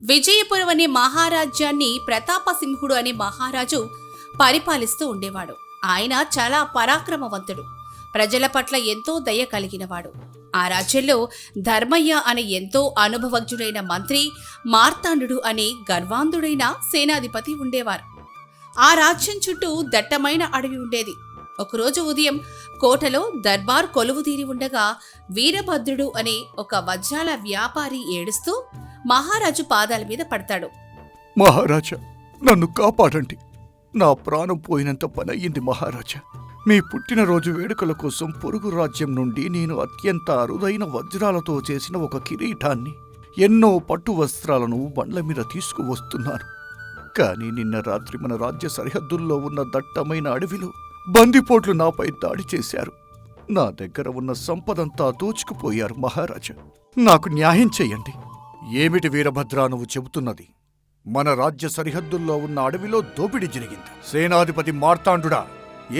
విజయపురం అనే మహారాజ్యాన్ని ప్రతాపసింహుడు అనే మహారాజు పరిపాలిస్తూ ఉండేవాడు. ఆయన చాలా పరాక్రమవంతుడు, ప్రజల పట్ల ఎంతో దయ కలిగినవాడు. ఆ రాజ్యంలో ధర్మయ్య అనే ఎంతో అనుభవజ్ఞుడైన మంత్రి, మార్తాండు అనే గర్వాంధుడైన సేనాధిపతి ఉండేవారు. ఆ రాజ్యం చుట్టూ దట్టమైన అడవి ఉండేది. ఒకరోజు ఉదయం కోటలో దర్బార్ కొలువుదీరి ఉండగా వీరభద్రుడు అనే ఒక వజ్రాల వ్యాపారి ఏడుస్తూ మహారాజు పాదాల మీద పడతాడు. మహారాజా, నన్ను కాపాడండి. నా ప్రాణం పోయినంత పనయ్యింది మహారాజా. మీ పుట్టినరోజు వేడుకల కోసం పొరుగు రాజ్యం నుండి నేను అత్యంత అరుదైన వజ్రాలతో చేసిన ఒక కిరీటాన్ని, ఎన్నో పట్టు వస్త్రాలను బండ్ల మీద తీసుకువస్తున్నాను. కానీ నిన్న రాత్రి మన రాజ్య సరిహద్దుల్లో ఉన్న దట్టమైన అడవిలో బందిపోట్లు నాపై దాడి చేశారు. నా దగ్గర ఉన్న సంపదంతా దోచుకుపోయారు మహారాజా. నాకు న్యాయం చెయ్యండి. ఏమిటి వీరభద్రా నువ్వు చెబుతున్నది? మన రాజ్య సరిహద్దుల్లో ఉన్న అడవిలో దోపిడీ జరిగింది. సేనాధిపతి మార్తాండుడా,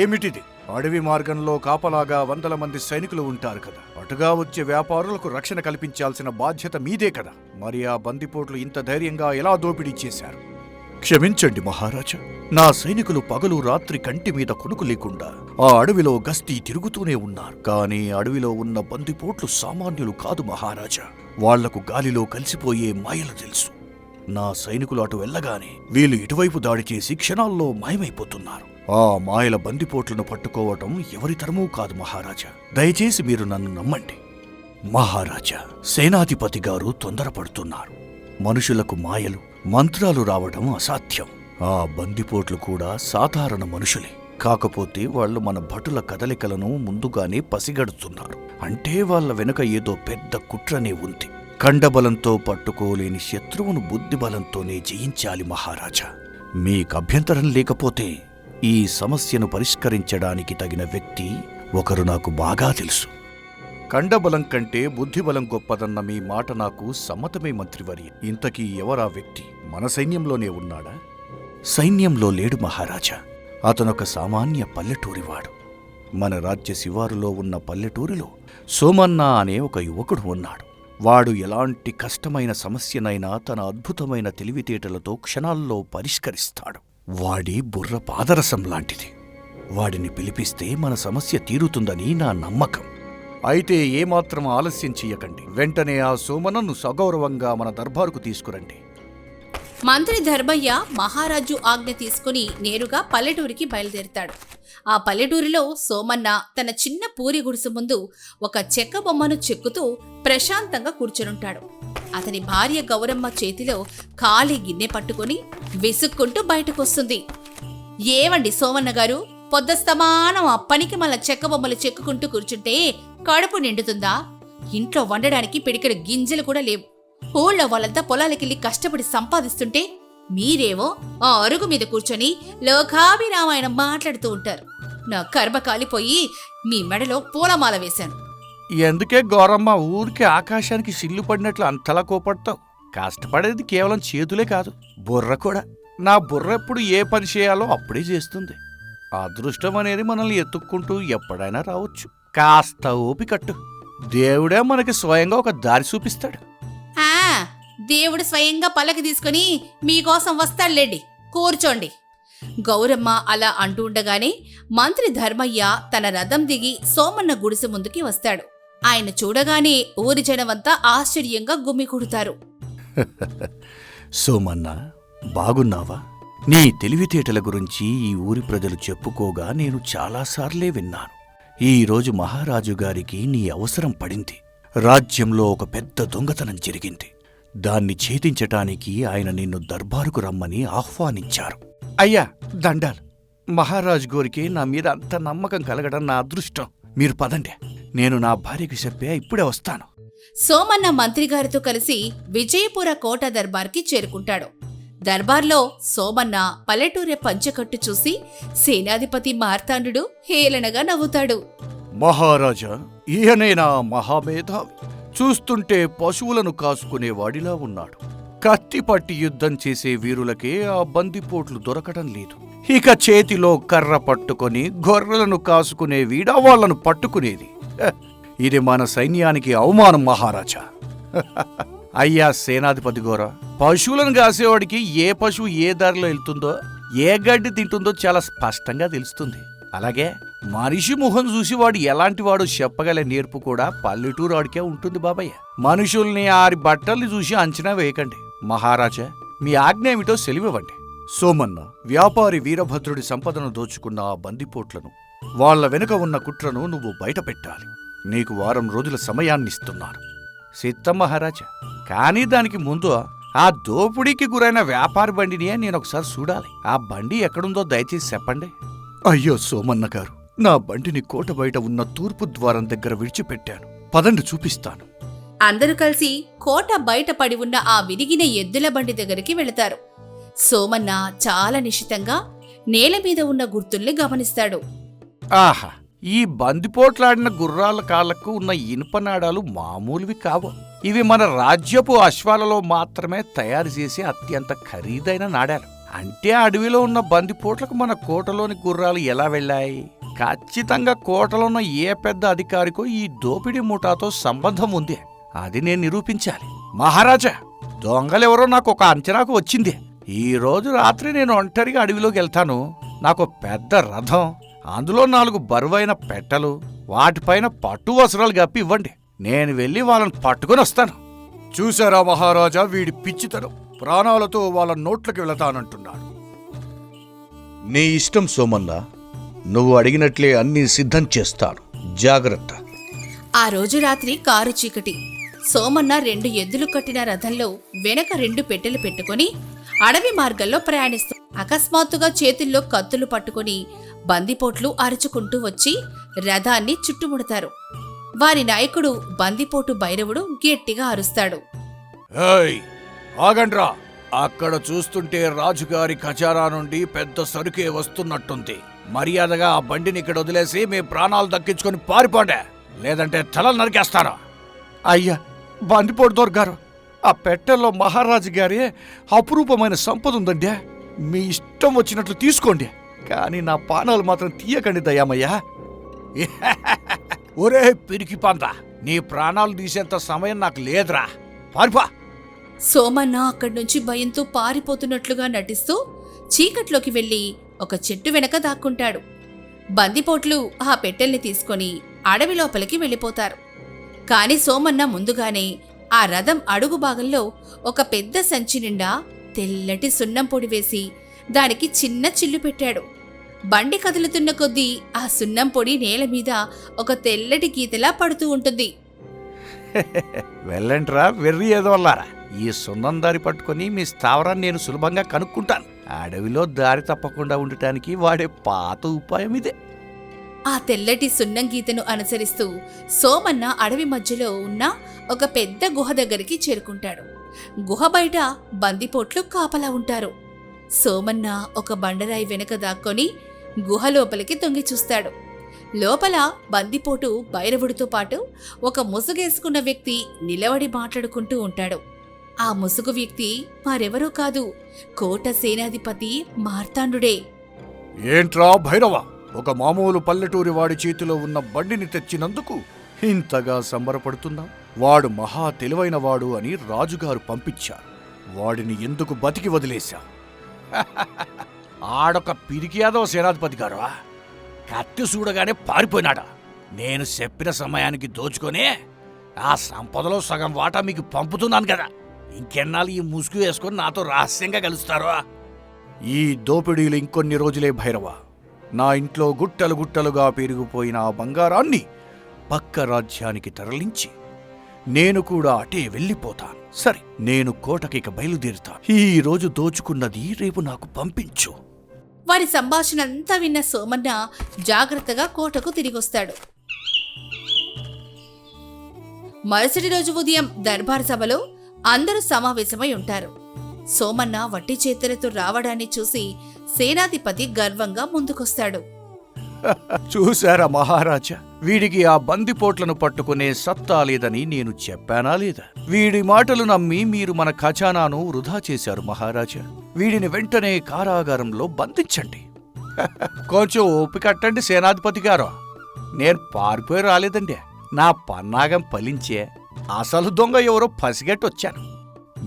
ఏమిటిది? అడవి మార్గంలో కాపలాగా 100 మంది సైనికులు ఉంటారు కదా. అటుగా వచ్చే వ్యాపారులకు రక్షణ కల్పించాల్సిన బాధ్యత మీదే కదా. మరి ఆ బందిపోట్లు ఇంత ధైర్యంగా ఎలా దోపిడీ చేశారు? క్షమించండి మహారాజా. నా సైనికులు పగలు రాత్రి కంటి మీద కొనుకు లేకుండా ఆ అడవిలో గస్తీ తిరుగుతూనే ఉన్నారు. కానీ అడవిలో ఉన్న బందిపోట్లు సామాన్యులు కాదు మహారాజా. వాళ్లకు గాలిలో కలిసిపోయే మాయలు తెలుసు. నా సైనికులు అటు వెళ్ళగానే వీళ్ళు ఇటువైపు దాడి చేసి క్షణాల్లో మాయమైపోతున్నారు. ఆ మాయల బందిపోట్లను పట్టుకోవటం ఎవరి తరమూ కాదు మహారాజా. దయచేసి మీరు నన్ను నమ్మండి. మహారాజా, సేనాధిపతి గారు తొందరపడుతున్నారు. మనుషులకు మాయలు, మంత్రాలు రావడం అసాధ్యం. ఆ బందిపోట్లు కూడా సాధారణ మనుషులే. కాకపోతే వాళ్లు మన భటుల కదలికలను ముందుగానే పసిగడుతున్నారు. అంటే వాళ్ల వెనుక ఏదో పెద్ద కుట్రనే ఉంది. కండబలంతో పట్టుకోలేని శత్రువును బుద్ధిబలంతోనే జయించాలి మహారాజా. మీకు అభ్యంతరం లేకపోతే ఈ సమస్యను పరిష్కరించడానికి తగిన వ్యక్తి ఒకరు నాకు బాగా తెలుసు. కండబలం కంటే బుద్ధిబలం గొప్పదన్న మీ మాట నాకు సమ్మతమే మంత్రివర్య. ఇంతకీ ఎవరా వ్యక్తి? మన సైన్యంలోనే ఉన్నాడా? సైన్యంలో లేడు మహారాజా. అతనొక సామాన్య పల్లెటూరివాడు. మన రాజ్య శివారులో ఉన్న పల్లెటూరిలో సోమన్న అనే ఒక యువకుడు ఉన్నాడు. వాడు ఎలాంటి కష్టమైన సమస్యనైనా తన అద్భుతమైన తెలివితేటలతో క్షణాల్లో పరిష్కరిస్తాడు. వాడి బుర్ర పాదరసం లాంటిది. వాడిని పిలిపిస్తే మన సమస్య తీరుతుందని నా నమ్మకం. అయితే ఏమాత్రం ఆలస్యం చెయ్యకండి. వెంటనే ఆ సోమనను సగౌరవంగా మన దర్బారుకు తీసుకురండి. మంత్రి ధర్మయ్య మహారాజు ఆజ్ఞ తీసుకుని నేరుగా పల్లెటూరికి బయలుదేరుతాడు. ఆ పల్లెటూరిలో సోమన్న తన చిన్న పూరి గుడిసె ముందు ఒక చెక్క బొమ్మను చెక్కుతూ ప్రశాంతంగా కూర్చునుంటాడు. అతని భార్య గౌరమ్మ చేతిలో ఖాళీ గిన్నె పట్టుకుని విసుక్కుంటూ బయటకొస్తుంది. ఏవండి సోమన్న గారు, పొద్దస్తమానం ఆ పనికి మళ్ళా చెక్క బొమ్మలు చెక్కుకుంటూ కూర్చుంటే కడుపు నిండుతుందా? ఇంట్లో వండడానికి పిడికెడు గింజలు కూడా లేవు. ఊళ్ళో వాళ్ళంతా పొలాలకెళ్ళి కష్టపడి సంపాదిస్తుంటే మీరేమో ఆ అరుగు మీద కూర్చొని లోకాభిరామాయణం మాట్లాడుతూ ఉంటారు. నా కర్మ కాలిపోయి మీ మెడలో పూలమాల వేశాను. ఎందుకే గౌరమ్మ ఊరికి ఆకాశానికి సిల్లు పడినట్లు అంతలా కోపడతావు? కష్టపడేది కేవలం చేతులే కాదు, బుర్ర కూడా. నా బుర్ర ఎప్పుడు ఏ పని చేయాలో అప్పుడే చేస్తుంది. అదృష్టం అనేది మనల్ని ఎత్తుక్కుంటూ ఎప్పుడైనా రావచ్చు. కాస్త ఓపికట్టు. దేవుడే మనకి స్వయంగా ఒక దారి చూపిస్తాడు. దేవుడు స్వయంగా పల్లకి తీసుకుని మీకోసం వస్తాడులేండి, కూర్చోండి. గౌరమ్మ అలా అంటూ ఉండగానే మంత్రి ధర్మయ్య తన రథం దిగి సోమన్న గుడిసె ముందుకి వస్తాడు. ఆయన చూడగానే ఊరి జనమంతా ఆశ్చర్యంగా గుమ్మికూడుతారు. సోమన్న, బాగున్నావా? నీ తెలివితేటల గురించి ఈ ఊరి ప్రజలు చెప్పుకోగా నేను చాలాసార్లే విన్నాను. ఈరోజు మహారాజు గారికి నీ అవసరం పడింది. రాజ్యంలో ఒక పెద్ద దొంగతనం జరిగింది. దాన్ని ఛేదించటానికి ఆయన నిన్ను దర్బారుకు రమ్మని ఆహ్వానించారు. అయ్యా దండాలు. మహారాజు గోరికి నా మీద అంత నమ్మకం కలగడం నా అదృష్టం. మీరు పదండి, నేను నా భార్యకి చెప్పే ఇప్పుడే వస్తాను. సోమన్న మంత్రిగారితో కలిసి విజయపుర కోట దర్బార్కి చేరుకుంటాడు. దర్బార్లో సోమన్న పల్లెటూరె పంచకట్టు చూసి సేనాధిపతి మార్తాండు హేళనగా నవ్వుతాడు. మహారాజా, ఈయనేనా మహామేధావి? చూస్తుంటే పశువులను కాసుకునేవాడిలా ఉన్నాడు. కత్తి పట్టి యుద్ధం చేసే వీరులకే ఆ బందిపోట్లు దొరకటం లేదు. ఇక చేతిలో కర్ర పట్టుకొని గొర్రెలను కాసుకునే వీడా వాళ్లను పట్టుకునేది. ఇది మన సైన్యానికి అవమానం మహారాజా. అయ్యా సేనాధిపతి గోరా, పశువులను కాసేవాడికి ఏ పశువు ఏ దారిలో వెళ్తుందో, ఏ గడ్డి తింటుందో చాలా స్పష్టంగా తెలుస్తుంది. అలాగే మనిషి ముఖం చూసి వాడు ఎలాంటి వాడు చెప్పగల నేర్పు కూడా పల్లెటూరు వాడికే ఉంటుంది బాబయ్య. మనుషుల్ని ఆరి బట్టల్ని చూసి అంచనా వేయకండి. మహారాజా, మీ ఆజ్ఞ ఏమిటో సెలివివ్వండి. సోమన్న, వ్యాపారి వీరభద్రుడి సంపదను దోచుకున్న ఆ బందిపోట్లను, వాళ్ల వెనుక ఉన్న కుట్రను నువ్వు బయట పెట్టాలి. నీకు 1 వారం రోజుల సమయాన్నిస్తున్నాను. సిద్ధం మహారాజా, కానీ దానికి ముందు ఆ దోపిడీకి గురైన వ్యాపారి బండిని నేనొకసారి చూడాలి. ఆ బండి ఎక్కడుందో దయచేసి చెప్పండి. అయ్యో సోమన్న గారు, నా బండిని కోట బయట ఉన్న తూర్పు ద్వారం దగ్గర విడిచిపెట్టాను. పదండి చూపిస్తాను. అందరూ కలిసి కోట బయట పడి ఉన్న ఆ విరిగిన ఎద్దుల బండి దగ్గరికి వెళతారు. సోమన్న చాలా నిశితంగా నేల మీద ఉన్న గుర్తుల్ని గమనిస్తాడు. ఆహా, ఈ బందిపోట్లాడిన గుర్రాల కాళ్లకు ఉన్న ఇనుప నాడాలు మామూలువి కావు. ఇవి మన రాజ్యపు అశ్వాలలో మాత్రమే తయారు చేసే అత్యంత ఖరీదైన నాడాలు. అంటే అడవిలో ఉన్న బందిపోట్లకు మన కోటలోని గుర్రాలు ఎలా వెళ్ళాయి? ఖచ్చితంగా కోటలో ఉన్న ఏ పెద్ద అధికారికో ఈ దోపిడీ ముఠాతో సంబంధం ఉంది. అది నేను నిరూపించాలి. మహారాజా, దొంగలెవరో నాకు ఒక అంచనాకు వచ్చింది. ఈ రోజు రాత్రి నేను ఒంటరిగా అడవిలోకి వెళ్తాను. నాకు పెద్ద రథం, అందులో 4 బరువైన పెట్టెలు, వాటిపైన పట్టు వస్త్రాలు గప్పి ఇవ్వండి. నేను వెళ్ళి వాళ్ళని పట్టుకుని వస్తాను. చూశారా మహారాజా, వీడి పిచ్చితనం. ప్రాణాలతో వాళ్ళ నోట్లకి వెళతానంటున్నాడు. నీ ఇష్టం సోమన్న, నువ్వు అడిగినట్లే అన్నీ సిద్ధం చేస్తాను. జాగ్రత్త. ఆ రోజు రాత్రి కారు చీకటి. సోమన్న 2 ఎద్దులు కట్టిన రథంలో వెనక 2 పెట్టెలు పెట్టుకుని అడవి మార్గంలో ప్రయాణిస్తూ అకస్మాత్తుగా చేతుల్లో కత్తులు పట్టుకుని బందిపోట్లు అరుచుకుంటూ వచ్చి రథాన్ని చుట్టుముడతారు. వారి నాయకుడు బందిపోటు భైరవుడు గట్టిగా అరుస్తాడు. ఏయ్, ఆగండ్రా! అక్కడ చూస్తుంటే రాజుగారి ఖజానా నుండి పెద్ద సరుకే వస్తున్నట్టుంది. మర్యాదగా ఆ బండిని ఇక్కడ వదిలేసి మీ ప్రాణాలు దక్కించుకొని పారిపోండే, లేదంటే తలలు నరికేస్తారా? అయ్యా, బందిపోటు దొరగారు, ఆ పెట్టెల్లో మహారాజు గారి అపురూపమైన సంపద ఉందండి. మీ ఇష్టం వచ్చినట్లు తీసుకోండి, కానీ నా పానాలు మాత్రం తీయకండి దయామయ్యా. ఒరే పిరికి పంద, నీ ప్రాణాలు తీసేంత సమయం నాకు లేదురా, పారిపో. సోమన్న అక్కడి నుంచి భయంతో పారిపోతున్నట్లుగా నటిస్తూ చీకట్లోకి వెళ్లి ఒక చెట్టు వెనక దాక్కుంటాడు. బందిపోట్లు ఆ పెట్టెల్ని తీసుకొని అడవి లోపలికి వెళ్ళిపోతారు. కాని సోమన్న ముందుగానే ఆ రథం అడుగు భాగంలో ఒక పెద్ద సంచి నిండా తెల్లటి సున్నం పొడి వేసి దానికి చిన్న చిల్లు పెట్టాడు. బండి కదులుతున్న కొద్దీ ఆ సున్నం పొడి నేల మీద ఒక తెల్లటి గీతలా పడుతూ ఉంటుంది. వెళ్ళంట్రా వెర్రి ఏదో అల్లారా, ఈ సున్నం దారి పట్టుకుని మీ స్థావరాన్ని నేను సులభంగా కనుక్కుంటాను. అడవిలో దారి తప్పకుండా ఉండటానికి వాడే పాత ఉపాయం ఇదే. ఆ తెల్లటి సున్నం గీతను అనుసరిస్తూ సోమన్న అడవి మధ్యలో ఉన్న ఒక పెద్ద గుహ దగ్గరికి చేరుకుంటాడు. గుహ బయట బందిపోట్లు కాపలా ఉంటారు. సోమన్న ఒక బండరాయి వెనక దాక్కొని గుహ లోపలికి తొంగి చూస్తాడు. లోపల బందిపోటు భైరవుడితో పాటు ఒక ముసుగేసుకున్న వ్యక్తి నిలబడి మాట్లాడుకుంటూ ఉంటాడు. ఆ ముసుగు వ్యక్తి మరెవరూ కాదు, కోట సేనాధిపతి మార్తాండుడే. ఏంట్రా భైరవ, ఒక మామూలు పల్లెటూరి వాడి చేతిలో ఉన్న బండిని తెచ్చినందుకు ఇంతగా సంబరపడుతున్నావు? వాడు మహా తెలివైన వాడు అని రాజుగారు పంపించారు. వాడిని ఎందుకు బతికి వదిలేశావు? ఆడొక పిరికియాదో సేనాధిపతి గారు, కత్తి చూడగానే పారిపోయినాడా? నేను చెప్పిన సమయానికి దోచుకొని ఆ సంపదలో సగం వాటా మీకు పంపుతున్నాను కదా, ఇంకెన్నాళ్ళు ఈ ముసుగు వేసుకొని నాతో రహస్యంగా కలుస్తారో? ఈ దోపిడీలు ఇంకొన్ని రోజులే భైరవ. నా ఇంట్లో గుట్టలు గుట్టలుగా పెరిగిపోయిన ఆ బంగారాన్ని పక్క రాజ్యానికి తరలించి నేను కూడా అటే వెళ్ళిపోతాను. సరే, నేను కోటకిక బయలుదేరుతాను. ఈ రోజు దోచుకున్నది రేపు నాకు పంపించు. వారి సంభాషణ అంతా విన్న సోమన్న జాగ్రత్తగా కోటకు తిరిగొస్తాడు. మరుసటి రోజు ఉదయం దర్బార్ సభలో అందరూ సమావేశమై ఉంటారు. సోమన్న వట్టి చేతులతో రావడాన్ని చూసి సేనాధిపతి గర్వంగా ముందుకొస్తాడు. చూశారా మహారాజా, వీడికి ఆ బందిపోట్లను పట్టుకునే సత్తా లేదని నేను చెప్పానా లేదా? వీడి మాటలు నమ్మి మీరు మన ఖజానాను వృధా చేశారు మహారాజా. వీడిని వెంటనే కారాగారంలో బంధించండి. కొంచెం ఓపికట్టండి సేనాధిపతి గారు, నేను పారిపోయి రాలేదండి. నా పన్నాగం ఫలించే అసలు దొంగ ఎవరో పసిగట్టొచ్చాను.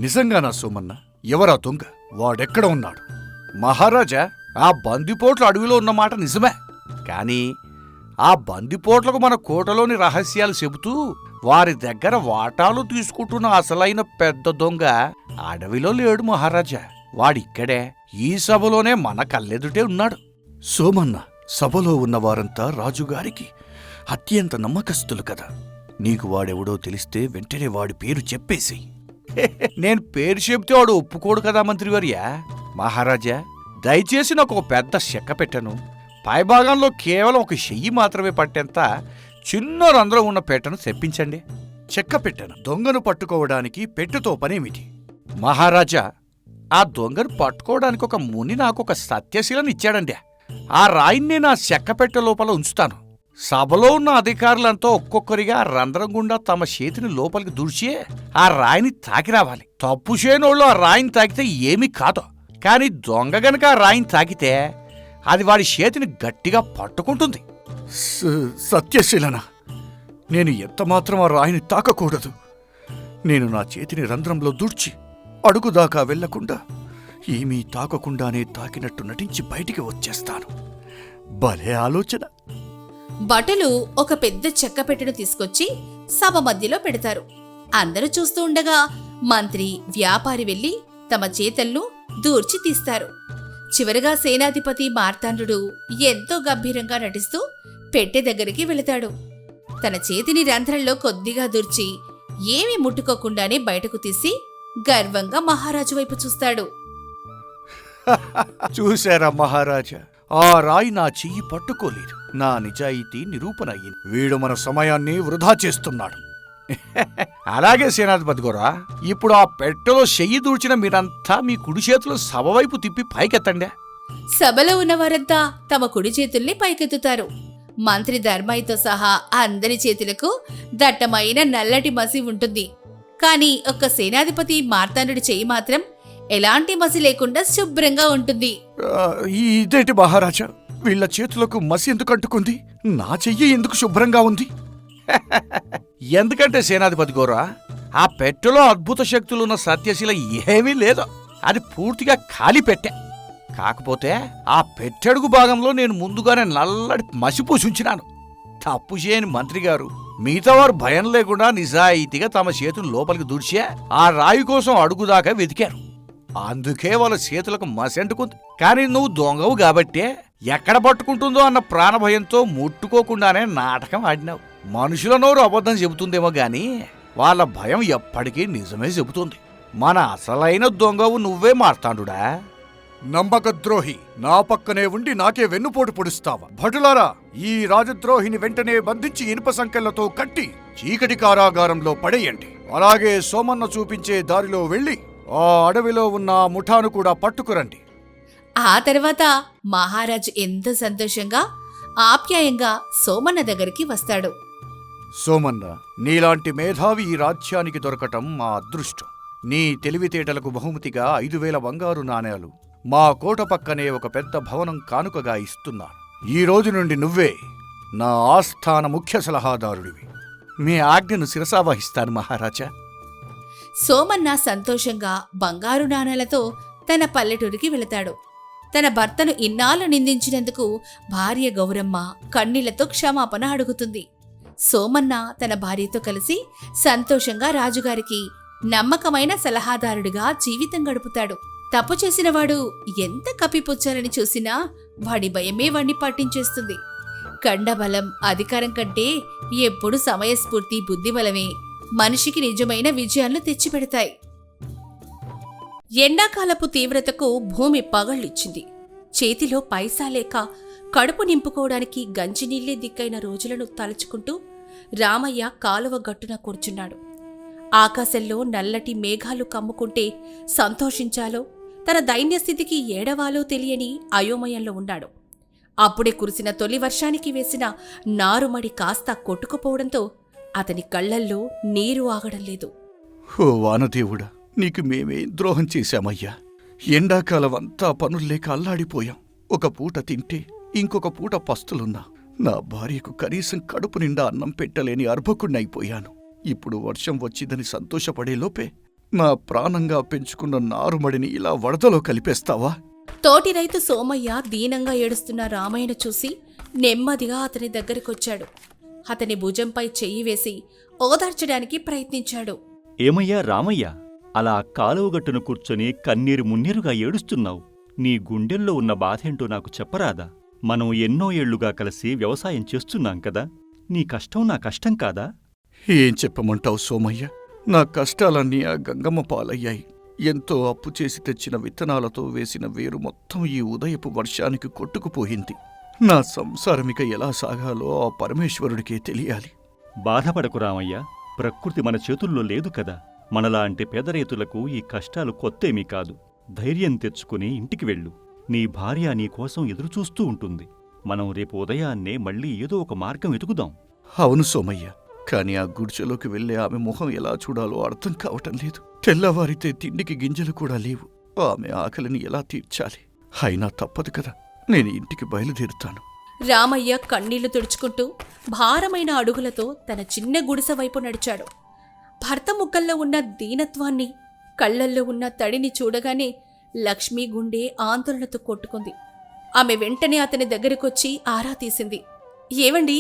నిజంగానా సోమన్న? ఎవరా దొంగ? వాడెక్కడ ఉన్నాడు? మహారాజా, ఆ బందిపోట్లు అడవిలో ఉన్నమాట నిజమే. కాని ఆ బందిపోట్లకు మన కోటలోని రహస్యాలు చెబుతూ వారి దగ్గర వాటాలు తీసుకుంటున్న అసలైన పెద్ద దొంగ అడవిలో లేడు మహారాజా. వాడిక్కడే ఈ సభలోనే మన కళ్ళెదుటే ఉన్నాడు. సోమన్న, సభలో ఉన్నవారంతా రాజుగారికి అత్యంత నమ్మకస్తులు కదా. నీకు వాడెవడో తెలిస్తే వెంటనే వాడి పేరు చెప్పేసి. నేను పేరు చెబితే వాడు ఒప్పుకోడు కదా మంత్రివర్య. మహారాజా, దయచేసి నాకు ఒక పెద్ద చెక్క పెట్టను, పైభాగంలో కేవలం ఒక చెయ్యి మాత్రమే పట్టేంత చిన్న రంధ్రం ఉన్న పెట్టను తెప్పించండి. చెక్క పెట్టను దొంగను పట్టుకోవడానికి పెట్టెతో పనేమిటి? మహారాజా, ఆ దొంగను పట్టుకోవడానికి ఒక ముని నాకొక సత్యశీలను ఇచ్చాడండి. ఆ రాయిని నా చెక్క పెట్టె లోపల ఉంచుతాను. సభలో ఉన్న అధికారులంతా ఒక్కొక్కరిగా రంధ్రం గుండా తమ చేతిని లోపలికి దూర్చి ఆ రాయిని తాకి రావాలి. తప్పు చేయనోళ్ళు ఆ రాయిని తాకితే ఏమీ కాదు. కాని దొంగ గనక ఆ రాయిని తాకితే అది వాడి చేతిని గట్టిగా పట్టుకుంటుంది. సత్యశీలనా? నేను ఎంతమాత్రం ఆ రాయిని తాకకూడదు. నేను నా చేతిని రంధ్రంలో దూర్చి అడుగుదాకా వెళ్లకుండా ఏమీ తాకకుండానే తాకినట్టు నటించి బయటికి వచ్చేస్తాను. భలే ఆలోచన. భటులు ఒక పెద్ద చెక్క పెట్టెను తీసుకొచ్చి సభ మధ్యలో పెడతారు. అందరూ చూస్తూ ఉండగా మంత్రి, వ్యాపారి వెళ్లి తమ చేతలను దూర్చి తీస్తారు. చివరగా సేనాధిపతి మార్తాండుడు ఎంతో గంభీరంగా నటిస్తూ పెట్టె దగ్గరికి వెళతాడు. తన చేతిని రంధ్రంలో కొద్దిగా దూర్చి ఏమీ ముట్టుకోకుండానే బయటకు తీసి గర్వంగా మహారాజు వైపు చూస్తాడు. చూశారా మహారాజా, ఆ రాయి నా చెయ్యి పట్టుకోలేదు. నా నిజాయితీ నిరూపణ అయ్యింది. వీడు మన సమయాన్ని వృధా చేస్తున్నాడు. అలాగే సేనాధిపతి గోరా, ఇప్పుడు ఆ పెట్టెలో చెయ్యి దూర్చిన మీరంతా మీ కుడి చేతులు సభ వైపు తిప్పి పైకెత్తండి. సభలో ఉన్నవారంతా తమ కుడి చేతుల్ని పైకెత్తుతారు. మంత్రి ధర్మాయితో సహా అందరి చేతులకు దట్టమైన నల్లటి మసి ఉంటుంది. కాని ఒక్క సేనాధిపతి మార్తాండుడి చెయ్యి మాత్రం ఎలాంటి మసి లేకుండా శుభ్రంగా ఉంటుంది. ఇదేంటి మహారాజా, వీళ్ల చేతులకు మసి ఎందుకు అంటుకుంది? నా చెయ్యి ఎందుకు శుభ్రంగా ఉంది? ఎందుకంటే సేనాధిపతి గోరా, ఆ పెట్టెలో అద్భుత శక్తులున్న సత్యశీల ఏమీ లేదు. అది పూర్తిగా ఖాళీ పెట్టె. కాకపోతే ఆ పెట్టెడుగు భాగంలో నేను ముందుగానే నల్లటి మసి పూసుంచినాను. తప్పు చేయని మంత్రి గారు మిగతా వారు భయం లేకుండా నిజాయితీగా తమ చేతులు లోపలికి దూర్చే ఆ రాయి కోసం అడుగుదాకా వెతికారు. అందుకే వాళ్ళ చేతులకు మసి అంటుకుంది. కానీ నువ్వు దొంగవు కాబట్టే ఎక్కడ పట్టుకుంటుందో అన్న ప్రాణభయంతో ముట్టుకోకుండానే నాటకం ఆడినావు. మనుషుల నోరు అబద్ధం చెబుతుందేమో గాని వాళ్ళ భయం ఎప్పటికీ నిజమే చెబుతుంది. మన అసలైన దొంగవు నువ్వే మార్తాండుడా. నమ్మకద్రోహి, నా పక్కనే ఉండి నాకే వెన్నుపోటు పొడుస్తావా? భటులారా, ఈ రాజద్రోహిని వెంటనే బంధించి ఇనుప సంకెళ్లతో కట్టి చీకటి కారాగారంలో పడేయండి. అలాగే సోమన్న చూపించే దారిలో వెళ్లి ఆ అడవిలో ఉన్న ముఠాను కూడా పట్టుకురండి. ఆ తర్వాత మహారాజు ఎంతో సంతోషంగా ఆప్యాయంగా సోమన్న దగ్గరికి వస్తాడు. సోమన్న, నీలాంటి మేధావి ఈ రాజ్యానికి దొరకటం మా అదృష్టం. నీ తెలివితేటలకు బహుమతిగా 5,000 బంగారు నాణేలు మా కోట పక్కనే ఒక పెద్ద భవనం కానుకగా ఇస్తున్నాను. ఈ రోజు నుండి నువ్వే నా ఆస్థాన ముఖ్య సలహాదారుడివి. మీ ఆజ్ఞను శిరసావహిస్తాను మహారాజా. సోమన్న సంతోషంగా బంగారు నాణేలతో తన పల్లెటూరికి వెళతాడు. తన భర్తను ఇన్నాళ్ళు నిందించినందుకు భార్య గౌరమ్మ కన్నీళ్లతో క్షమాపణ అడుగుతుంది. సోమన్న తన భార్యతో కలిసి సంతోషంగా రాజుగారికి నమ్మకమైన సలహాదారుడిగా జీవితం గడుపుతాడు. తప్పు చేసినవాడు ఎంత కప్పిపుచ్చాలని చూసినా వాడి భయమే వాణ్ణి పట్టించేస్తుంది. కండబలం, అధికారం కంటే ఎప్పుడు సమయస్ఫూర్తి, బుద్ధిబలమే మనిషికి నిజమైన విజయాలను తెచ్చిపెడతాయి. ఎండాకాలపు తీవ్రతకు భూమి పగళ్ళిచ్చింది. చేతిలో పైసా లేక కడుపు నింపుకోవడానికి గంజినీళ్లే దిక్కైన రోజులను తలుచుకుంటూ రామయ్య కాలువ గట్టున కూర్చున్నాడు. ఆకాశంలో నల్లటి మేఘాలు కమ్ముకుంటే సంతోషించాలో తన దైన్యస్థితికి ఏడవాలో తెలియని అయోమయంలో ఉన్నాడు. అప్పుడే కురిసిన తొలి వర్షానికి వేసిన నారుమడి కాస్త కొట్టుకుపోవడంతో అతని కళ్లల్లో నీరు ఆగడం లేదు. ఓ వానదేవుడా, నీకు మేమే ద్రోహం చేశామయ్యా. ఎండాకాలం అంతా పనుల్లేక అల్లాడిపోయాం. ఒక పూట తింటే ఇంకొక పూట పస్తులున్నా. నా భార్యకు కనీసం కడుపు నిండా అన్నం పెట్టలేని అర్భకుణ్ణైపోయాను. ఇప్పుడు వర్షం వచ్చిందని సంతోషపడే లోపే నా ప్రాణంగా పెంచుకున్న నారుమడిని ఇలా వరదలో కలిపేస్తావా? తోటి రైతు సోమయ్య దీనంగా ఏడుస్తున్న రామయ్యను చూసి నెమ్మదిగా అతని దగ్గరికొచ్చాడు. అతని భుజంపై చెయ్యి వేసి ఓదార్చడానికి ప్రయత్నించాడు. ఏమయ్యా రామయ్య, అలా కాలువగట్టును కూర్చొని కన్నీరు మున్నీరుగా ఏడుస్తున్నావు? నీ గుండెల్లో ఉన్న బాధేంటో నాకు చెప్పరాదా? మనం ఎన్నో ఏళ్లుగా కలిసి వ్యవసాయం చేస్తున్నాం కదా, నీ కష్టం నా కష్టం కాదా? ఏం చెప్పమంటావు సోమయ్య? నా కష్టాలన్నీ ఆ గంగమ్మ పాలయ్యాయి. ఎంతో అప్పు చేసి తెచ్చిన విత్తనాలతో వేసిన వేరు మొత్తం ఈ ఉదయపు వర్షానికి కొట్టుకుపోయింది. నా సంసారమిక ఎలా సాగాలో ఆ పరమేశ్వరుడికే తెలియాలి. బాధపడకు రామయ్య, ప్రకృతి మన చేతుల్లో లేదు కదా. మనలాంటి పేదరైతులకు ఈ కష్టాలు కొత్తేమీ కాదు. ధైర్యం తెచ్చుకుని ఇంటికి వెళ్ళు. నీ భార్య నీకోసం ఎదురుచూస్తూ ఉంటుంది. మనం రేపు ఉదయాన్నే మళ్ళీ ఏదో ఒక మార్గం వెతుకుదాం. అవును సోమయ్య, కాని ఆ గుడిసెలోకి వెళ్లే ఆమె మొహం ఎలా చూడాలో అర్థం కావటం లేదు. తెల్లవారితే తిండికి గింజలు కూడా లేవు. ఆమె ఆకలిని ఎలా తీర్చాలి? అయినా తప్పదు కదా, నేను ఇంటికి బయలుదేరుతాను. రామయ్య కన్నీళ్లు తుడుచుకుంటూ భారమైన అడుగులతో తన చిన్న గుడిసె వైపు నడిచాడు. భర్త ముఖంలో ఉన్న దీనత్వాన్ని, కళ్లల్లో ఉన్న తడిని చూడగానే లక్ష్మి గుండె ఆందోళనతో కొట్టుకుంది. ఆమె వెంటనే అతని దగ్గరికొచ్చి ఆరా తీసింది. ఏవండి,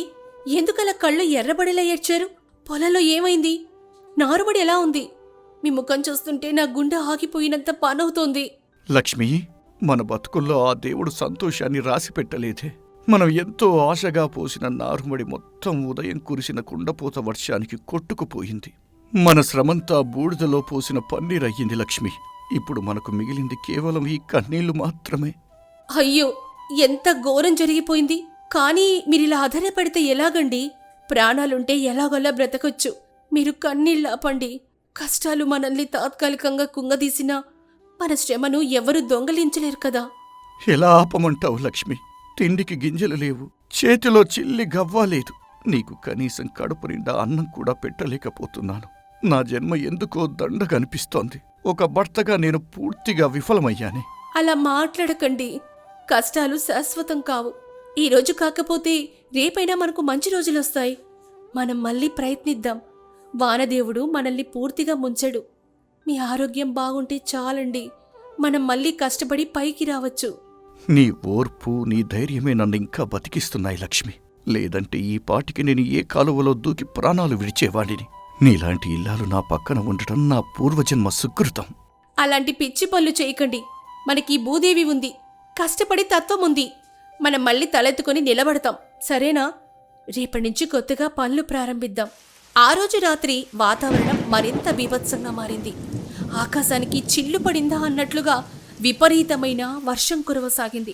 ఎందుకలా కళ్ళు ఎర్రబడేలా ఏడ్చారు? పొలంలో ఏమైంది? నారుబడి ఎలా ఉంది? మీ ముఖం చూస్తుంటే నా గుండె ఆగిపోయినంత పనవుతోంది. లక్ష్మి, మన బతుకుల్లో ఆ దేవుడు సంతోషాన్ని రాసిపెట్టలేదే. మనం ఎంతో ఆశగా పోసిన నారుమడి మొత్తం ఉదయం కురిసిన కుండపోత వర్షానికి కొట్టుకుపోయింది. మన శ్రమంతా బూడిదలో పోసిన పన్నీరయ్యింది లక్ష్మి. ఇప్పుడు మనకు మిగిలింది కేవలం ఈ కన్నీళ్లు మాత్రమే. అయ్యో, ఎంత ఘోరం జరిగిపోయింది. కానీ మీరిలా ఆధారపడితే ఎలాగండి? ప్రాణాలుంటే ఎలాగోలా బ్రతకొచ్చు. మీరు కన్నీళ్ళాపండి. కష్టాలు మనల్ని తాత్కాలికంగా కుంగదీసినా మన శ్రమను ఎవరూ దొంగలించలేరు కదా. ఎలా ఆపమంటావు లక్ష్మి? తిండికి గింజలు లేవు, చేతిలో చిల్లి గవ్వా లేదు. నీకు కనీసం కడుపు నిండా అన్నం కూడా పెట్టలేకపోతున్నాను. నా జన్మ ఎందుకో దండగనిపిస్తోంది. ఒక భర్తగా నేను పూర్తిగా విఫలమయ్యానే. అలా మాట్లాడకండి. కష్టాలు శాశ్వతం కావు. ఈరోజు కాకపోతే రేపైనా మనకు మంచి రోజులొస్తాయి. మనం మళ్ళీ ప్రయత్నిద్దాం. వానదేవుడు మనల్ని పూర్తిగా ముంచడు. మీ ఆరోగ్యం బాగుంటే చాలండి. మనం మళ్ళీ కష్టపడి పైకి రావచ్చు. నీ ఓర్పు, నీ ధైర్యమే నన్ను ఇంకా బతికిస్తున్నాయి లక్ష్మి. లేదంటే ఈ పాటికి నేను ఏ కాలువలో దూకి ప్రాణాలు విడిచేవాడిని. నీలాంటి ఇల్లాలు నా పక్కన ఉండటం నా పూర్వజన్మ సుకృతం. అలాంటి పిచ్చి పనులు చేయకండి. మనకి భూదేవి ఉంది, కష్టపడి తత్వం ఉంది. మనం మళ్ళీ తలెత్తుకొని నిలబడతాం, సరేనా? రేపటి నుంచి కొత్తగా పనులు ప్రారంభిద్దాం. ఆ రోజు రాత్రి వాతావరణం మరింత బీభత్సంగా మారింది. ఆకాశానికి చిల్లు పడిందా అన్నట్లుగా విపరీతమైన వర్షం కురవసాగింది.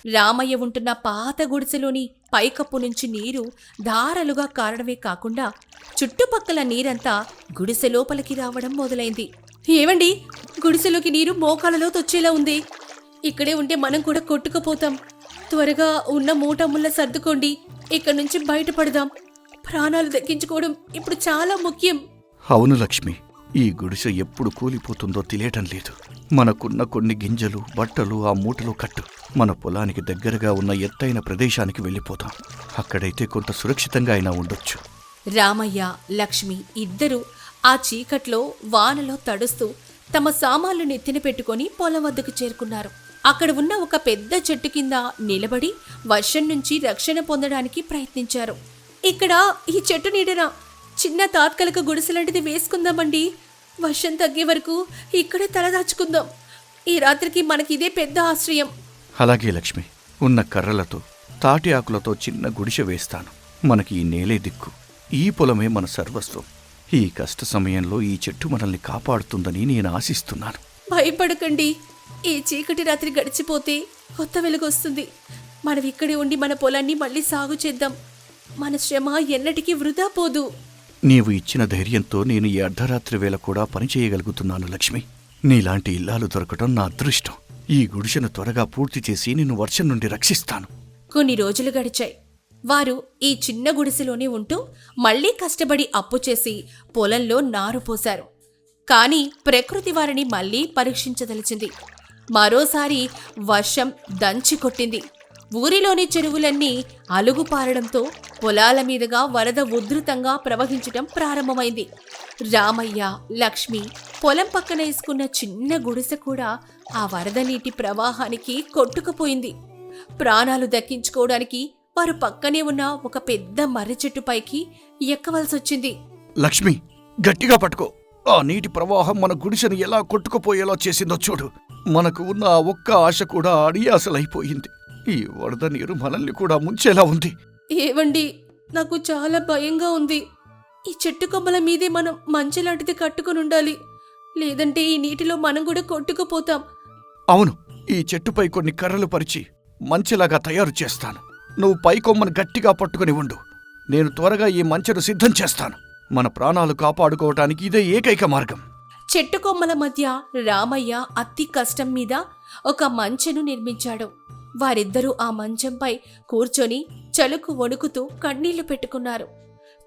రామయ్య ఉంటున్న పాత గుడిసెలోని పైకప్పు నుంచి నీరు ధారలుగా కారడమే కాకుండా చుట్టుపక్కల నీరంతా గుడిసె లోపలికి రావడం మొదలైంది. ఏవండి, గుడిసెలోకి నీరు మోకాలలో తొచ్చేలా ఉంది. ఇక్కడే ఉంటే మనం కూడా కొట్టుకుపోతాం. త్వరగా ఉన్న మూటముళ్ళ సర్దుకోండి. ఇక్కడి నుంచి బయటపడదాం. ప్రాణాలు దక్కించుకోవడం ఇప్పుడు చాలా ముఖ్యం. అవును లక్ష్మి, ఈ గుడిసె ఎప్పుడు కూలిపోతుందో తెలియటం లేదు. మనకున్న కొన్ని గింజలు, బట్టలు ఆ మూటలో కట్టు. మన పొలానికి దగ్గరగా ఉన్న ఎత్తైన ప్రదేశానికి వెళ్ళిపోతాం. అక్కడైతే కొంత సురక్షితంగా అయినా ఉండొచ్చు. రామయ్య, లక్ష్మి ఇద్దరూ ఆ చీకట్లో వానలో తడుస్తూ తమ సామాన్లు నెత్తిన పెట్టుకుని పొలం వద్దకు చేరుకున్నారు. అక్కడ ఉన్న ఒక పెద్ద చెట్టు కింద నిలబడి వర్షం నుంచి రక్షణ పొందడానికి ప్రయత్నించారు. ఇక్కడ ఈ చెట్టు నీడన చిన్న తాత్కాలిక గుడిసెలాంటిది వేసుకుందామండి. వర్షం తగ్గే వరకు ఇక్కడే తలదాచుకుందాం. ఈ రాత్రికి మనకి ఇదే పెద్ద ఆశ్రయం. అలాగే లక్ష్మి, ఉన్న కర్రలతో, తాటి ఆకులతో చిన్న గుడిసె వేస్తాను. మనకి ఈ నేలే దిక్కు, ఈ పొలమే మన సర్వస్వం. ఈ కష్ట సమయంలో ఈ చెట్టు మనల్ని కాపాడుతుందని నేను ఆశిస్తున్నాను. భయపడకండి. ఈ చీకటి రాత్రి గడిచిపోతే కొత్త వెలుగొస్తుంది. మనం ఇక్కడే ఉండి మన పొలాన్ని మళ్ళీ సాగు చేద్దాం. మన శ్రమ ఎన్నటికీ వృధా పోదు. నీవు ఇచ్చిన ధైర్యంతో నేను ఈ అర్ధరాత్రి వేళ కూడా పనిచేయగలుగుతున్నాను లక్ష్మి. నీలాంటి ఇల్లాలు దొరకటం నా అదృష్టం. ఈ గుడిసెను త్వరగా పూర్తి చేసి నిన్ను వర్షం నుండి రక్షిస్తాను. కొన్ని రోజులు గడిచాయి. వారు ఈ చిన్న గుడిసెలోనే ఉంటూ మళ్లీ కష్టపడి అప్పు చేసి పొలంలో నారు పోశారు. కాని ప్రకృతి వారిని మళ్లీ పరీక్షించదలిచింది. మరోసారి వర్షం దంచి కొట్టింది. ఊరిలోని చెరువులన్నీ అలుగుపారడంతో పొలాల మీదుగా వరద ఉధృతంగా ప్రవహించటం ప్రారంభమైంది. రామయ్య, లక్ష్మి పొలం పక్కన వేసుకున్న చిన్న గుడిసె కూడా ఆ వరద నీటి ప్రవాహానికి కొట్టుకుపోయింది. ప్రాణాలు దక్కించుకోవడానికి వారు పక్కనే ఉన్న ఒక పెద్ద మర్రి చెట్టుపైకి ఎక్కవలసొచ్చింది. లక్ష్మి, గట్టిగా పట్టుకో. ఆ నీటి ప్రవాహం మన గుడిసెను ఎలా కొట్టుకుపోయేలా చేసిందో చూడు. మనకు ఉన్న ఆ ఒక్క ఆశ కూడా అడియాసలైపోయింది. ఈ వరద నీరు మనల్ని కూడా ముంచేలా ఉంది. ఏవండి, నాకు చాలా భయంగా ఉంది. ఈ చెట్టు కొమ్మల మీదే మనం మంచెలాంటిది కట్టుకుని ఉండాలి, లేదంటే ఈ నీటిలో మనం కూడా కొట్టుకుపోతాం. అవును, ఈ చెట్టుపై కొన్ని కర్రలు పరిచి మంచెలాగా తయారు చేస్తాను. నువ్వు పై కొమ్మను గట్టిగా పట్టుకుని ఉండు. నేను త్వరగా ఈ మంచెను సిద్ధం చేస్తాను. మన ప్రాణాలు కాపాడుకోవటానికి ఇదే ఏకైక మార్గం. చెట్టు కొమ్మల మధ్య రామయ్య అతి కష్టం మీద ఒక మంచెను నిర్మించాడు. వారిద్దరూ ఆ మంచంపై కూర్చొని చలుకు వణుకుతూ కన్నీళ్లు పెట్టుకున్నారు.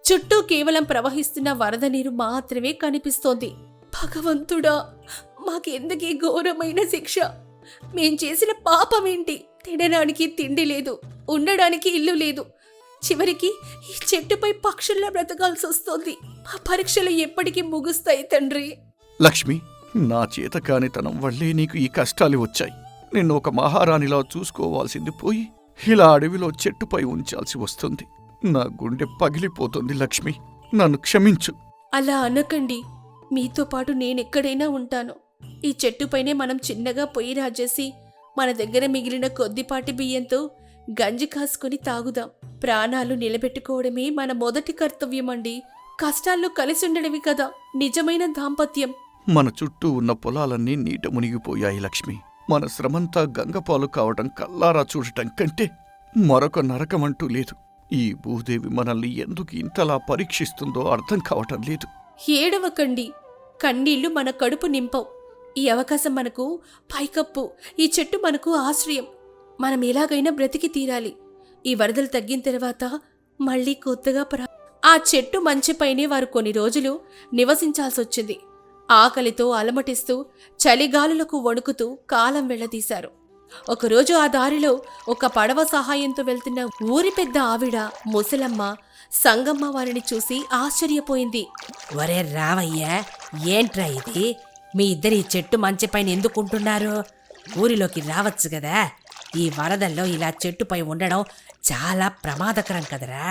చుట్టూ కేవలం ప్రవహిస్తున్న వరద నీరు మాత్రమే కనిపిస్తోంది. భగవంతుడా, మాకెందుకీ ఘోరమైన శిక్ష? మేం చేసిన పాపమేంటి? తినడానికి తిండి లేదు, ఉండడానికి ఇల్లు లేదు, చివరికి ఈ చెట్టుపై పక్షుల్లా బ్రతకాల్సి వస్తోంది. మా పరీక్షలు ఎప్పటికీ ముగుస్తాయి తండ్రి. లక్ష్మి, నా చేతకానితనం వల్లే నీకు ఈ కష్టాలు వచ్చాయి. నిన్ను ఒక మహారాణిలా చూసుకోవాల్సింది పోయి ఇలా అడవిలో చెట్టుపై ఉంచాల్సి వస్తుంది. నా గుండె పగిలిపోతుంది. లక్ష్మి, నన్ను క్షమించు. అలా అనకండి. మీతో పాటు నేనెక్కడైనా ఉంటాను. ఈ చెట్టుపైనే మనం చిన్నగా పొయ్యి రాజేసి మన దగ్గర మిగిలిన కొద్దిపాటి బియ్యంతో గంజి కాసుకుని తాగుదాం. ప్రాణాలు నిలబెట్టుకోవడమే మన మొదటి కర్తవ్యమండి. కష్టాల్లో కలిసి ఉండడమే కదా నిజమైన దాంపత్యం. మన చుట్టూ ఉన్న పొలాలన్నీ నీట మునిగిపోయాయి లక్ష్మి. మన శ్రమంతా గంగపాలు కావటం కల్లారా చూడటం కంటే మరొక నరకమంటూ లేదు. ఈ భూదేవి మనల్ని ఎందుకు ఇంతలా పరీక్షిస్తుందో అర్థం కావటం లేదు. ఏడవకండి. కన్నీళ్లు మన కడుపు నింపవు. ఈ అవకాశం మనకు పైకప్పు, ఈ చెట్టు మనకు ఆశ్రయం. మనం ఎలాగైనా బ్రతికి తీరాలి. ఈ వరదలు తగ్గిన తర్వాత మళ్లీ కొత్తగా ఆ చెట్టు మంచెపైనే వారు కొన్ని రోజులు నివసించాల్సొచ్చింది. ఆకలితో అలమటిస్తూ చలిగాలులకు వణుకుతూ కాలం వెళ్లదీశారు. ఒకరోజు ఆ దారిలో ఒక పడవ సహాయంతో వెళ్తున్న ఊరి పెద్ద ఆవిడ, ముసలమ్మ, సంగమ్మ వారిని చూసి ఆశ్చర్యపోయింది. ఒరే రావయ్య, ఏంట్రా ఇది? మీ ఇద్దరి చెట్టు మంచెపైన ఎందుకుంటున్నారు? ఊరిలోకి రావచ్చు కదా. ఈ వరదల్లో ఇలా చెట్టుపై ఉండడం చాలా ప్రమాదకరం కదరా.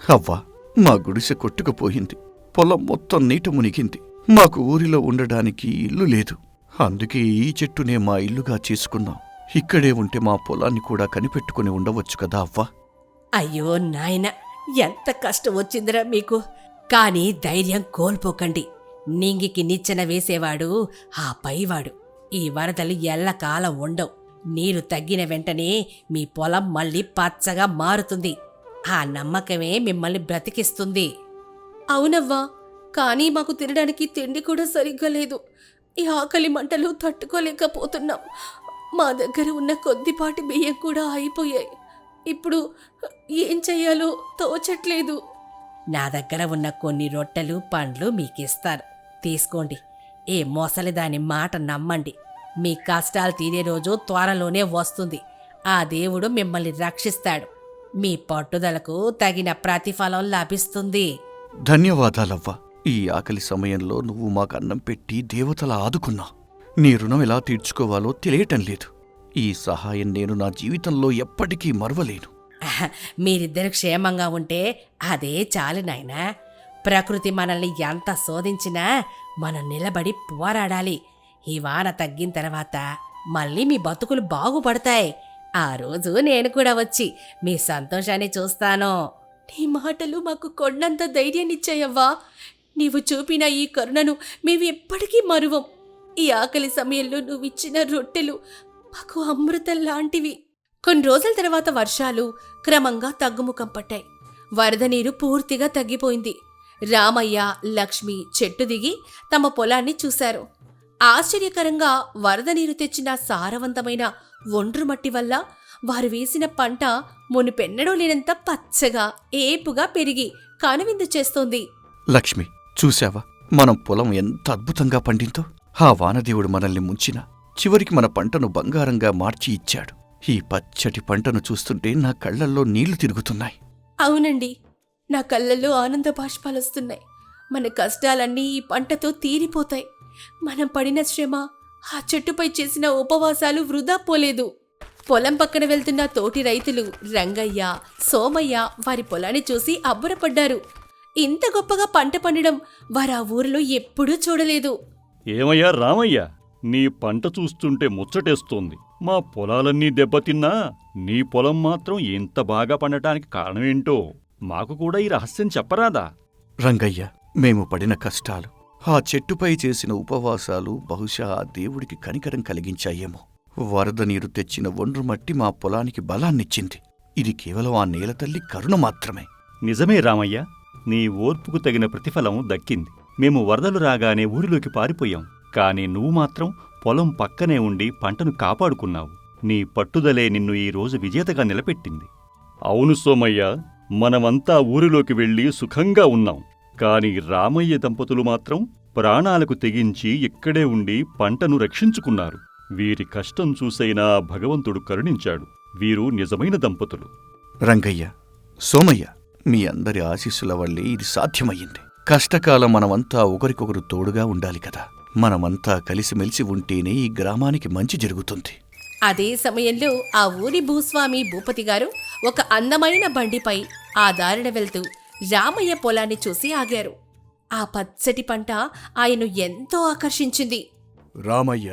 అవ్వా, మా గుడిసె కొట్టుకుపోయింది. పొలం మొత్తం నీట మునిగింది. మాకు ఊరిలో ఉండడానికి ఇల్లు లేదు. అందుకే ఈ చెట్టునే మా ఇల్లుగా చేసుకున్నాం. ఇక్కడే ఉంటే మా పొలాన్ని కూడా కనిపెట్టుకుని ఉండవచ్చు కదా అవ్వా. అయ్యో నాయన, ఎంత కష్టం వచ్చిందిరా మీకు. కానీ ధైర్యం కోల్పోకండి. నింగికి నిచ్చెన వేసేవాడు ఆ పైవాడు. ఈ వరదలు ఎల్లకాలం ఉండవు. నీరు తగ్గిన వెంటనే మీ పొలం మళ్ళీ పచ్చగా మారుతుంది. ఆ నమ్మకమే మిమ్మల్ని బ్రతికిస్తుంది. అవునవ్వా, కానీ మాకు తినడానికి తిండి కూడా సరిగ్గా లేదు. ఈ ఆకలి మంటలు తట్టుకోలేకపోతున్నాం. మా దగ్గర ఉన్న కొద్దిపాటి బియ్యం కూడా అయిపోయాయి. ఇప్పుడు ఏం చెయ్యాలో తోచట్లేదు. నా దగ్గర ఉన్న కొన్ని రొట్టెలు, పండ్లు మీకిస్తాను. తీసుకోండి. ఏ మొసలిదాని మాట నమ్మండి. మీ కష్టాలు తీరే రోజు త్వరలోనే వస్తుంది. ఆ దేవుడు మిమ్మల్ని రక్షిస్తాడు. మీ పట్టుదలకు తగిన ప్రతిఫలం లభిస్తుంది. ధన్యవాదాలవ్వా. ఈ ఆకలి సమయంలో నువ్వు మాకు అన్నం పెట్టి దేవతలా ఆదుకున్నావు. నీ రుణం ఎలా తీర్చుకోవాలో తెలియటం లేదు. ఈ సహాయం నేను నా జీవితంలో ఎప్పటికీ మరవలేను. మీరిద్దరు క్షేమంగా ఉంటే అదే చాలు నాయనా. ప్రకృతి మనల్ని ఎంత శోధించినా మనం నిలబడి పోరాడాలి. ఈ వాన తగ్గిన తర్వాత మళ్ళీ మీ బతుకులు బాగుపడతాయి. ఆ రోజు నేను కూడా వచ్చి మీ సంతోషాన్ని చూస్తాను. నీ మాటలు మాకు కొండంత ధైర్యాన్నిచ్చాయవ్వా. నీవు చూపిన ఈ కరుణను మేము ఎప్పటికీ మరువం. ఈ ఆకలి సమయంలో నువ్విచ్చిన రొట్టెలు మాకు అమృతం లాంటివి. కొన్ని రోజుల తర్వాత వర్షాలు క్రమంగా తగ్గుముఖం పట్టాయి. వరద నీరు పూర్తిగా తగ్గిపోయింది. రామయ్య, లక్ష్మి చెట్టు దిగి తమ పొలాన్ని చూశారు. ఆశ్చర్యకరంగా వరద నీరు తెచ్చిన సారవంతమైన ఒండ్రు మట్టి వల్ల వారు వేసిన పంట మునుపెన్నడూ లేనంత పచ్చగా, ఏపుగా పెరిగి కనువిందు చేస్తోంది. లక్ష్మి, చూశావా మనం పొలం ఎంత అద్భుతంగా పండిందో? ఆ వానదేవుడు మనల్ని ముంచిన చివరికి మన పంటను బంగారంగా మార్చి ఇచ్చాడు. ఈ పచ్చటి పంటను చూస్తుంటే నా కళ్లల్లో నీళ్లు తిరుగుతున్నాయి. అవునండి, నా కళ్ళల్లో ఆనంద బాష్పాలొస్తున్నాయి. మన కష్టాలన్నీ ఈ పంటతో తీరిపోతాయి. మనం పడిన శ్రమ, ఆ చెట్టుపై చేసిన ఉపవాసాలు వృధా పోలేదు. పొలం పక్కన వెళ్తున్న తోటి రైతులు రంగయ్య, సోమయ్య వారి పొలాన్ని చూసి అబ్బురపడ్డారు. ఇంత గొప్పగా పంట పండడం వారు ఆ ఊరిలో ఎప్పుడూ చూడలేదు. ఏమయ్యా రామయ్య, నీ పంట చూస్తుంటే ముచ్చటేస్తోంది. మా పొలాలన్నీ దెబ్బతిన్నా నీ పొలం మాత్రం ఇంత బాగా పండటానికి కారణమేంటో మాకు కూడా ఈ రహస్యం చెప్పరాదా? రంగయ్య, మేము పడిన కష్టాలు, ఆ చెట్టుపై చేసిన ఉపవాసాలు బహుశా ఆ దేవుడికి కనికరం కలిగించాయేమో. వరద నీరు తెచ్చిన ఒండ్రు మట్టి మా పొలానికి బలాన్నిచ్చింది. ఇది కేవలం ఆ నేలతల్లి కరుణ మాత్రమే. నిజమే రామయ్య, నీ ఓర్పుకు తగిన ప్రతిఫలం దక్కింది. మేము వరదలు రాగానే ఊరిలోకి పారిపోయాం. కాని నువ్వు మాత్రం పొలం పక్కనే ఉండి పంటను కాపాడుకున్నావు. నీ పట్టుదలే నిన్ను ఈ రోజు విజేతగా నిలబెట్టింది. అవును సోమయ్య, మనమంతా ఊరిలోకి వెళ్ళి సుఖంగా ఉన్నాం. కాని రామయ్య దంపతులు మాత్రం ప్రాణాలకు తెగించి ఇక్కడే ఉండి పంటను రక్షించుకున్నారు. వీరి కష్టం చూసైనా భగవంతుడు కరుణించాడు. వీరు నిజమైన దంపతులు. రంగయ్య, సోమయ్య, మీ అందరి ఆశీస్సుల వల్లే ఇది సాధ్యమయ్యింది. కష్టకాలం మనమంతా ఒకరికొకరు తోడుగా ఉండాలి కదా. మనమంతా కలిసిమెలిసి ఉంటేనే ఈ గ్రామానికి మంచి జరుగుతుంది. అదే సమయంలో ఆ ఊరి భూస్వామి భూపతి గారు ఒక అందమైన బండిపై ఆ దారిన వెళ్తూ రామయ్య పొలాన్ని చూసి ఆగారు. ఆ పచ్చటి పంట ఆయన్ను ఎంతో ఆకర్షించింది. రామయ్య,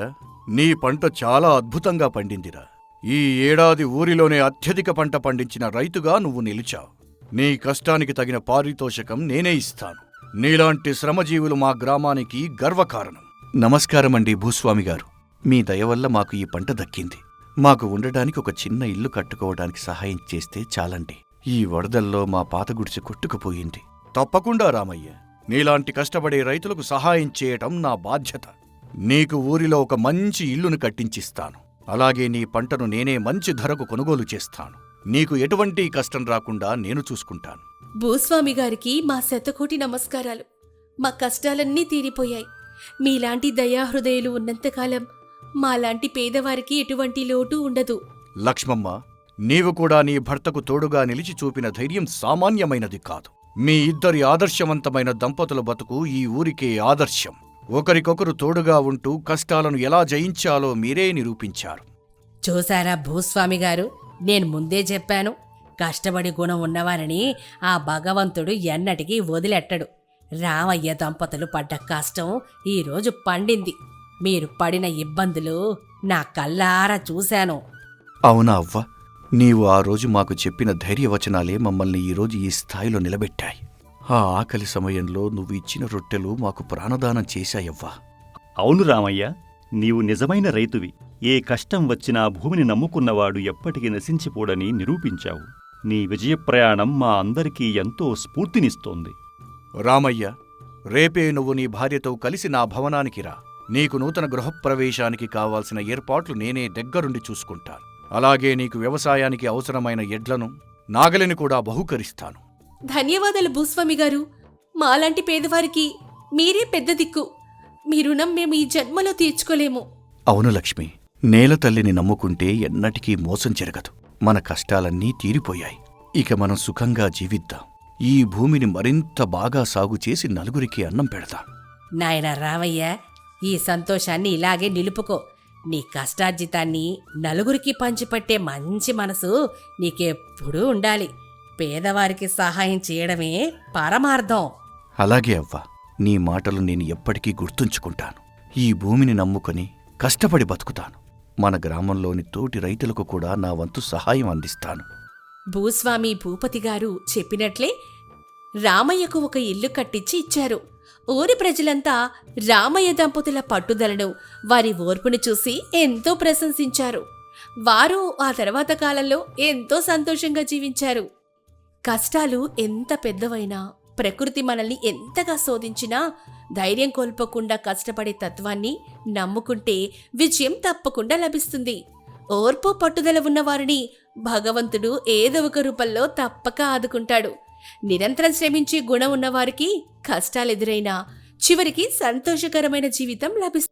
నీ పంట చాలా అద్భుతంగా పండిందిరా. ఈ ఏడాది ఊరిలోనే అత్యధిక పంట పండించిన రైతుగా నువ్వు నిలిచావు. నీ కష్టానికి తగిన పారితోషకం నేనే ఇస్తాను. నీలాంటి శ్రమజీవులు మా గ్రామానికి గర్వకారణం. నమస్కారమండి భూస్వామి గారు. మీ దయవల్ల మాకు ఈ పంట దక్కింది. మాకు ఉండడానికి ఒక చిన్న ఇల్లు కట్టుకోవడానికి సహాయం చేస్తే చాలండి. ఈ వరదల్లో మా పాత గుడిసె కొట్టుకుపోయింది. తప్పకుండా రామయ్య, నీలాంటి కష్టపడే రైతులకు సహాయం చేయటం నా బాధ్యత. నీకు ఊరిలో ఒక మంచి ఇల్లును కట్టించిస్తాను. అలాగే నీ పంటను నేనే మంచి ధరకు కొనుగోలు చేస్తాను. నీకు ఎటువంటి కష్టం రాకుండా నేను చూసుకుంటాను. భూస్వామి గారికి మా శతకోటి నమస్కారాలు. మా కష్టాలన్నీ తీరిపోయాయి. మీలాంటి దయాహృదయులు ఉన్నంతకాలం మాలాంటి పేదవారికి ఎటువంటి లోటు ఉండదు. లక్ష్మమ్మ, నీవు కూడా నీ భర్తకు తోడుగా నిలిచి చూపిన ధైర్యం సామాన్యమైనది కాదు. మీ ఇద్దరి ఆదర్శవంతమైన దంపతుల బతుకు ఈ ఊరికే ఆదర్శం. ఒకరికొకరు తోడుగా ఉంటూ కష్టాలను ఎలా జయించాలో మీరే నిరూపించారు. చూసారా భూస్వామి గారు, నేను ముందే చెప్పాను, కష్టపడి గుణం ఉన్నవారిని ఆ భగవంతుడు ఎన్నటికీ వదిలెట్టడు. రామయ్య దంపతులు పడ్డ కష్టం ఈరోజు పండింది. మీరు పడిన ఇబ్బందులు నా కళ్ళారా చూశాను. అవునా అవ్వ, నీవు ఆ రోజు మాకు చెప్పిన ధైర్యవచనాలే మమ్మల్ని ఈరోజు ఈ స్థాయిలో నిలబెట్టాయి. ఆ ఆకలి సమయంలో నువ్వు ఇచ్చిన రొట్టెలు మాకు ప్రాణదానం చేశాయవ్వా. అవును రామయ్య, నీవు నిజమైన రైతువి. ఏ కష్టం వచ్చినా భూమిని నమ్ముకున్నవాడు ఎప్పటికీ నశించిపోడని నిరూపించావు. నీ విజయప్రయాణం మా అందరికీ ఎంతో స్ఫూర్తినిస్తోంది. రామయ్య, రేపే నువ్వు నీ భార్యతో కలిసి నా భవనానికి రా. నీకు నూతన గృహప్రవేశానికి కావాల్సిన ఏర్పాట్లు నేనే దగ్గరుండి చూసుకుంటాను. అలాగే నీకు వ్యవసాయానికి అవసరమైన ఎడ్లను, నాగలిని కూడా బహూకరిస్తాను. ధన్యవాదాలు భూస్వామి గారు. మాలాంటి పేదవారికి మీరే పెద్ద దిక్కు. మీ రుణం మేము ఈ జన్మలో తీర్చుకోలేము. అవును లక్ష్మి, నేల తల్లిని నమ్ముకుంటే ఎన్నటికీ మోసం జరగదు. మన కష్టాలన్నీ తీరిపోయాయి. ఇక మనం సుఖంగా జీవిద్దాం. ఈ భూమిని మరింత బాగా సాగు చేసి నలుగురికి అన్నం పెడదాం. నాయనా రామయ్య, ఈ సంతోషాన్ని ఇలాగే నిలుపుకో. నీ కష్టార్జితాన్ని నలుగురికి పంచిపెట్టే మంచి మనసు నీకెప్పుడూ ఉండాలి. పేదవారికి సహాయం చేయడమే పరమార్థం. అలాగే అవ్వా, నీ మాటలు నేను ఎప్పటికీ గుర్తుంచుకుంటాను. ఈ భూమిని నమ్ముకొని కష్టపడి బతుకుతాను. మన గ్రామంలోని తోటి రైతులకు కూడా నా వంతు సహాయం అందిస్తాను. భూస్వామి భూపతి గారు చెప్పినట్లే రామయ్యకు ఒక ఇల్లు కట్టించి ఇచ్చారు. ఊరి ప్రజలంతా రామయ్య దంపతుల పట్టుదలను, వారి ఓర్పును చూసి ఎంతో ప్రశంసించారు. వారు ఆ తర్వాత కాలంలో ఎంతో సంతోషంగా జీవించారు. కష్టాలు ఎంత పెద్దవైనా, ప్రకృతి మనల్ని ఎంతగా శోధించినా ధైర్యం కోల్పోకుండా కష్టపడే తత్వాన్ని నమ్ముకుంటే విజయం తప్పకుండా లభిస్తుంది. ఓర్పు పట్టుదల ఉన్నవారిని భగవంతుడు ఏదో ఒక రూపంలో తప్పక ఆదుకుంటాడు. నిరంతరం శ్రమించే గుణం ఉన్నవారికి కష్టాలెదురైనా చివరికి సంతోషకరమైన జీవితం లభిస్తుంది.